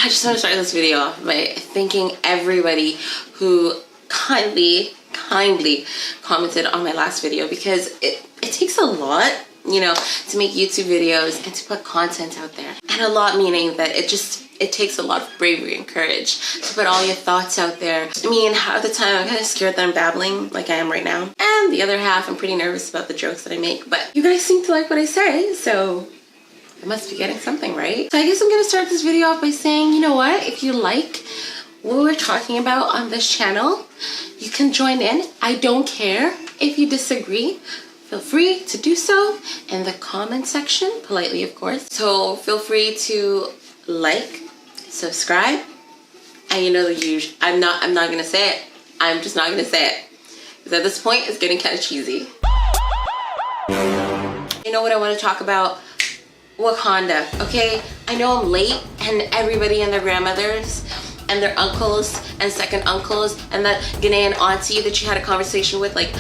I just want to start this video off by thanking everybody who kindly commented on my last video, because it takes a lot, you know, to make YouTube videos and to put content out there. And a lot meaning that it takes a lot of bravery and courage to put all your thoughts out there. I mean, half the time I'm kind of scared that I'm babbling like I am right now. And the other half, I'm pretty nervous about the jokes that I make. But you guys seem to like what I say, so I must be getting something right. So I guess I'm gonna start this video off by saying, you know what? If you like what we're talking about on this channel, you can join in. I don't care if you disagree. Feel free to do so in the comment section, politely of course. So feel free to like, subscribe, and you know the usual. I'm not gonna say it. I'm just not gonna say it, because at this point it's getting kind of cheesy. You know what I want to talk about? Wakanda, okay? I know I'm late, and everybody and their grandmothers and their uncles and second uncles and that Ghanaian auntie that you had a conversation with like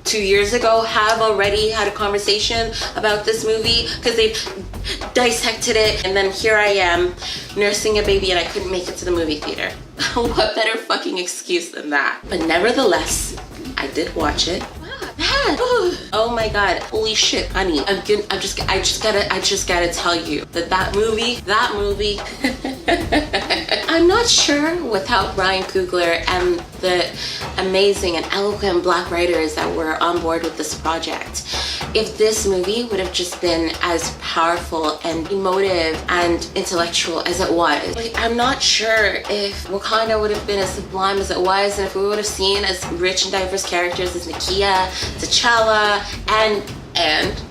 2 years ago have already had a conversation about this movie, because they've dissected it, and then here I am nursing a baby and I couldn't make it to the movie theater. What better fucking excuse than that? But nevertheless, I did watch it. Oh my god, holy shit, honey. I just gotta tell you that movie I'm not sure without Ryan Coogler and the amazing and eloquent black writers that were on board with this project, if this movie would have just been as powerful and emotive and intellectual as it was. Like, I'm not sure if Wakanda would have been as sublime as it was, and if we would have seen as rich and diverse characters as Nakia, T'Challa, and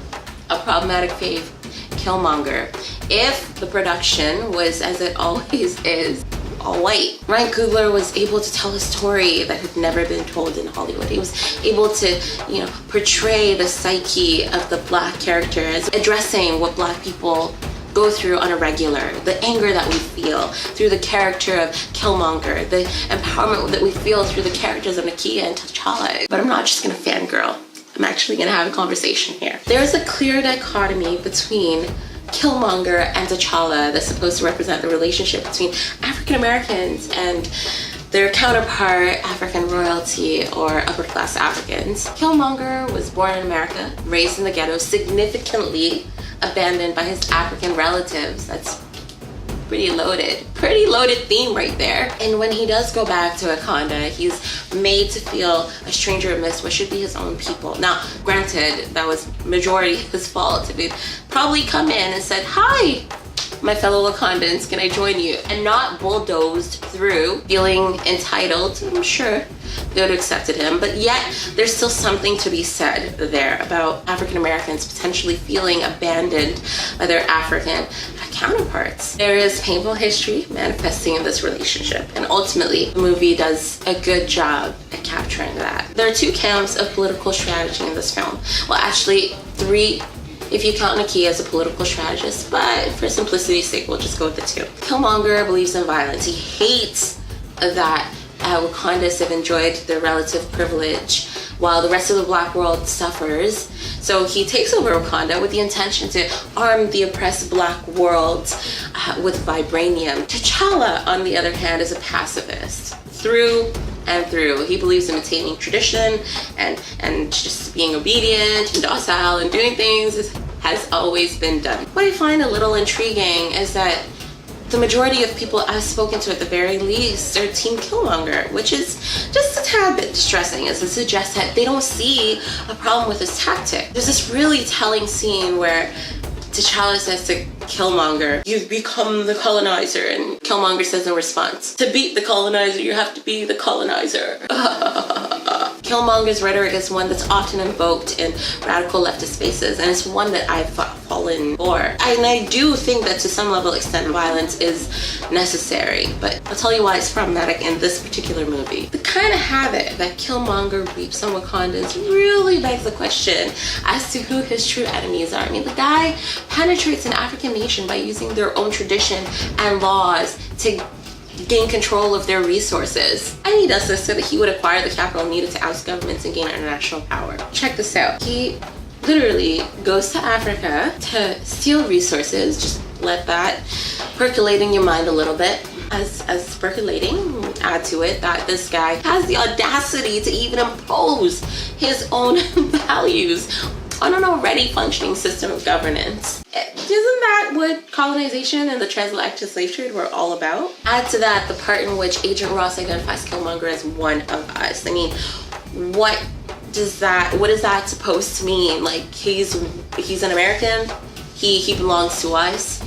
a problematic fave, Killmonger, if the production was, as it always is, all white. Ryan Coogler was able to tell a story that had never been told in Hollywood. He was able to, you know, portray the psyche of the black characters, addressing what black people go through on a regular, the anger that we feel through the character of Killmonger, the empowerment that we feel through the characters of Nakia and T'Challa. But I'm not just gonna fangirl. I'm actually gonna have a conversation here. There's a clear dichotomy between Killmonger and T'Challa that's supposed to represent the relationship between African Americans and their counterpart, African royalty or upper class Africans. Killmonger was born in America, raised in the ghetto, significantly abandoned by his African relatives. That's pretty loaded theme right there. And when he does go back to Wakanda, he's made to feel a stranger amidst what should be his own people. Now, granted, that was majority his fault. If he'd probably come in and said, "Hi, my fellow Wakandans, can I join you?" and not bulldozed through, feeling entitled, I'm sure they would have accepted him. But yet, there's still something to be said there about African Americans potentially feeling abandoned by their African counterparts. There is painful history manifesting in this relationship, and ultimately the movie does a good job at capturing that. There are two camps of political strategy in this film. Well, actually three, if you count Nakia as a political strategist, but for simplicity's sake, we'll just go with the two. Killmonger believes in violence. He hates that Wakandans have enjoyed their relative privilege while the rest of the black world suffers. So he takes over Wakanda with the intention to arm the oppressed black world with vibranium. T'Challa, on the other hand, is a pacifist through and through. He believes in maintaining tradition and just being obedient and docile and doing things has always been done. What I find a little intriguing is that the majority of people I've spoken to, at the very least, are Team Killmonger, which is just a tad bit distressing, as it suggests that they don't see a problem with this tactic. There's this really telling scene where T'Challa says to Killmonger, "You've become the colonizer," and Killmonger says in response, "To beat the colonizer, you have to be the colonizer." Killmonger's rhetoric is one that's often invoked in radical leftist spaces, and it's one that I've fallen for. And I do think that to some level extent violence is necessary, but I'll tell you why it's problematic in this particular movie. The kind of havoc that Killmonger reaps on Wakandans really begs the question as to who his true enemies are. I mean, the guy penetrates an African nation by using their own tradition and laws to gain control of their resources. And he does this so that he would acquire the capital needed to oust governments and gain international power. Check this out. He literally goes to Africa to steal resources, just let that percolating your mind a little bit. As percolating, add to it that this guy has the audacity to even impose his own values on an already functioning system of governance. Isn't that what colonization and the transatlantic slave trade were all about? Add to that the part in which Agent Ross identifies Killmonger as one of us. I mean, what is that supposed to mean? Like he's an American? He belongs to us?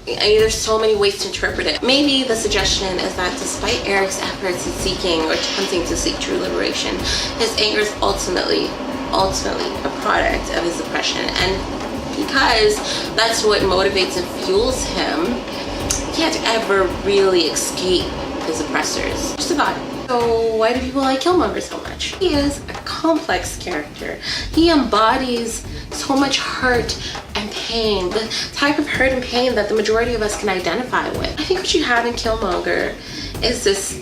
I mean, there's so many ways to interpret it. Maybe the suggestion is that despite Eric's efforts in seeking or attempting to seek true liberation, his anger is ultimately a product of his oppression. And because that's what motivates and fuels him, he can't ever really escape his oppressors. Just a thought. So why do people like Killmonger so much? He is a complex character. He embodies so much hurt and pain, the type of hurt and pain that the majority of us can identify with. I think what you have in Killmonger is this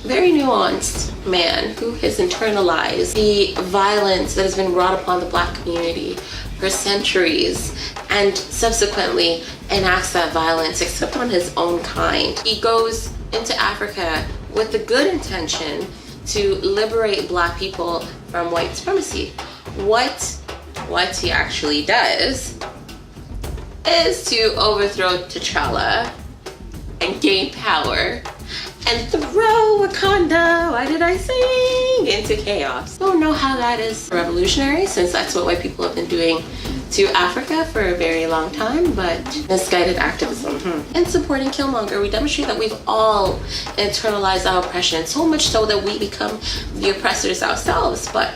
very nuanced man who has internalized the violence that has been wrought upon the Black community for centuries and subsequently enacts that violence except on his own kind. He goes into Africa with the good intention to liberate Black people from white supremacy. What he actually does is to overthrow T'Challa and gain power and throw Wakanda, why did I sing, into chaos. Don't know how that is revolutionary, since that's what white people have been doing to Africa for a very long time, but misguided activism. In supporting Killmonger, we demonstrate that we've all internalized our oppression, so much so that we become the oppressors ourselves. But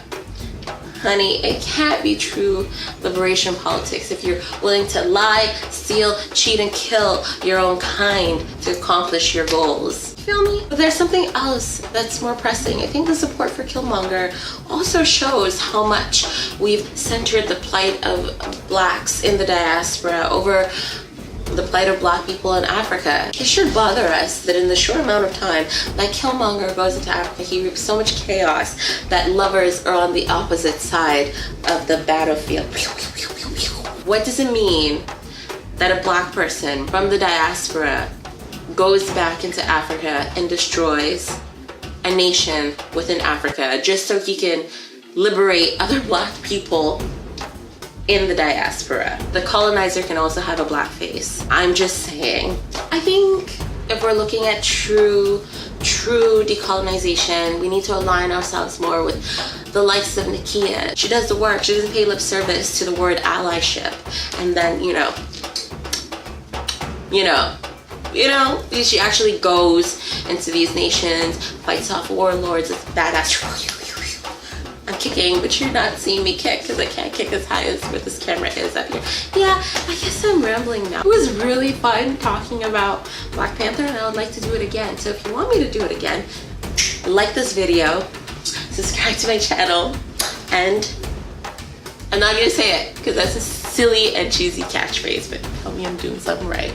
honey, it can't be true liberation politics if you're willing to lie, steal, cheat, and kill your own kind to accomplish your goals. Feel me? But there's something else that's more pressing. I think the support for Killmonger also shows how much we've centered the plight of Blacks in the diaspora over the plight of Black people in Africa. It should bother us that in the short amount of time that Killmonger goes into Africa, he reaps so much chaos that lovers are on the opposite side of the battlefield. What does it mean that a Black person from the diaspora goes back into Africa and destroys a nation within Africa just so he can liberate other Black people in the diaspora? The colonizer can also have a Black face. I'm just saying. I think if we're looking at true decolonization, we need to align ourselves more with the likes of Nakia. She does the work. She doesn't pay lip service to the word allyship. And then, she actually goes into these nations, fights off warlords, it's badass. I'm kicking, but you're not seeing me kick because I can't kick as high as where this camera is up here. Yeah, I guess I'm rambling now. It was really fun talking about Black Panther, and I would like to do it again. So if you want me to do it again, like this video, subscribe to my channel, and I'm not gonna say it because that's a silly and cheesy catchphrase, but tell me I'm doing something right.